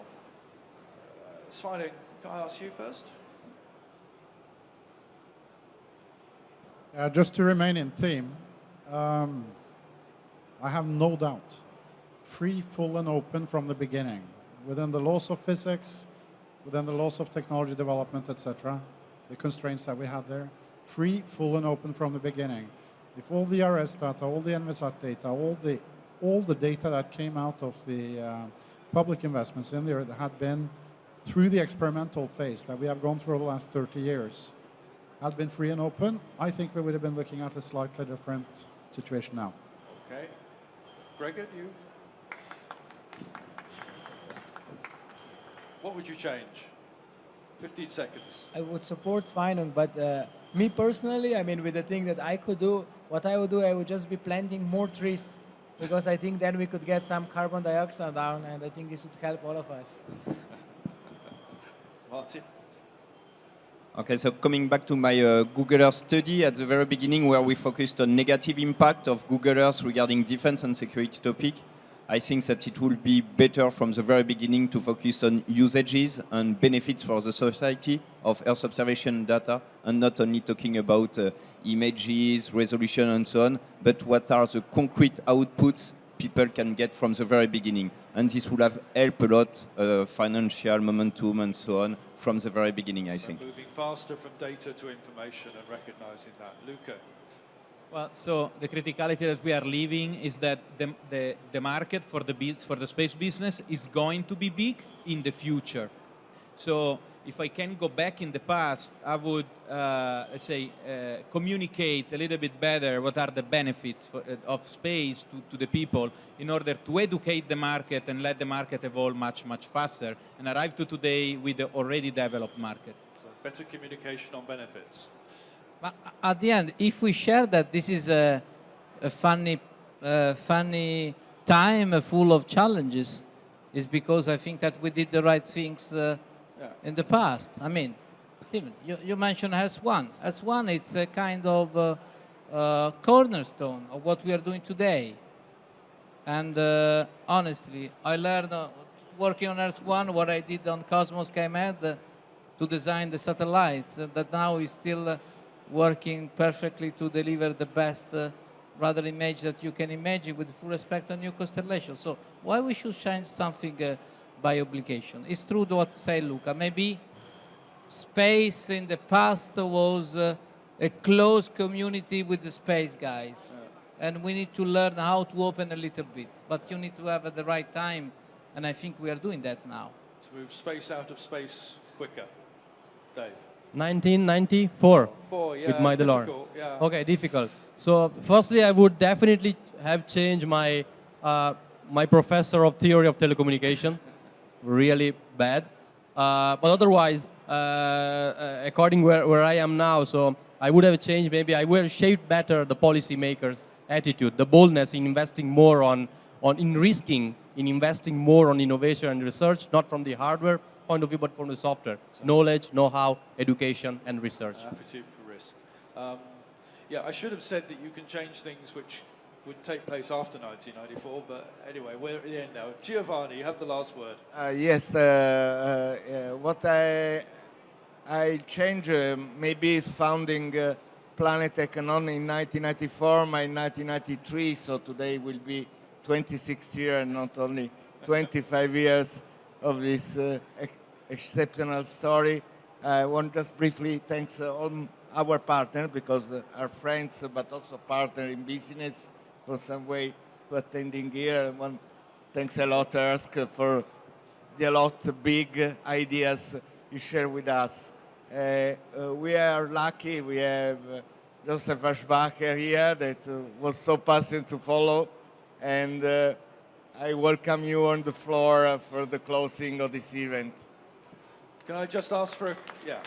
Sveinung, can I ask you first? Just to remain in theme, I have no doubt, free, full, and open from the beginning, within the laws of physics, within the laws of technology development, etc., the constraints that we had there, free, full, and open from the beginning. If all the RS data, all the NVSAT data, all the data that came out of the public investments in there that had been through the experimental phase that we have gone through the last 30 years, had been free and open, I think we would have been looking at a slightly different situation now. Okay. Grega, you? What would you change? 15 seconds. I would support Sveinung, but me personally, I mean, with the thing that I could do, what I would do, I would just be planting more trees, because I think then we could get some carbon dioxide down, and I think this would help all of us. Martin? Okay, so coming back to my Google Earth study at the very beginning, where we focused on negative impact of Google Earth regarding defense and security topic, I think that it will be better from the very beginning to focus on usages and benefits for the society of Earth observation data, and not only talking about images, resolution, and so on, but what are the concrete outputs people can get from the very beginning. And this would have helped a lot financial momentum and so on from the very beginning, I think. Moving faster from data to information and recognizing that. Luca? Well, so the criticality that we are living is that the market for the space business is going to be big in the future. So if I can go back in the past, I would, let's say, communicate a little bit better what are the benefits of space to the people in order to educate the market and let the market evolve much, much faster and arrive to today with the already developed market. So better communication on benefits. But at the end, if we share that this is a funny time full of challenges, is because I think that we did the right things in the past. I mean, Tim, you mentioned EARSC. EARSC, it's a kind of cornerstone of what we are doing today. And honestly, I learned working on EARSC what I did on Cosmos KMED to design the satellites that now is still working perfectly to deliver the best radar image that you can imagine with full respect on new constellations. So why we should change something by obligation? It's true what say Luca. Maybe space in the past was a close community with the space guys. And we need to learn how to open a little bit. But you need to have at the right time, and I think we are doing that now. To move space out of space quicker. Dave. 1994 with my DeLorean. Yeah. Okay, difficult. So firstly, I would definitely have changed my my professor of theory of telecommunication. Really bad. But otherwise, according where I am now, so I would have changed. Maybe I would have shaped better the policymakers' attitude, the boldness in investing more in risking, in investing more on innovation and research, not from the hardware point of view, but from the software. Knowledge, know-how, education, and research. Attitude for risk. Yeah, I should have said that you can change things which would take place after 1994, but anyway, we're at the end now. Giovanni, you have the last word. Yes, what I change maybe founding Planetek not in 1994, but in 1993, so today will be 26 years, not only 25 years of this exceptional story. I want just briefly thanks all our partners, because our friends, but also partners in business, for some way to attending here. Thanks a lot, EARSC, for the lot of big ideas you share with us. We are lucky we have Joseph Aschbacher here that was so passionate to follow, and I welcome you on the floor for the closing of this event. Can I just ask for yeah.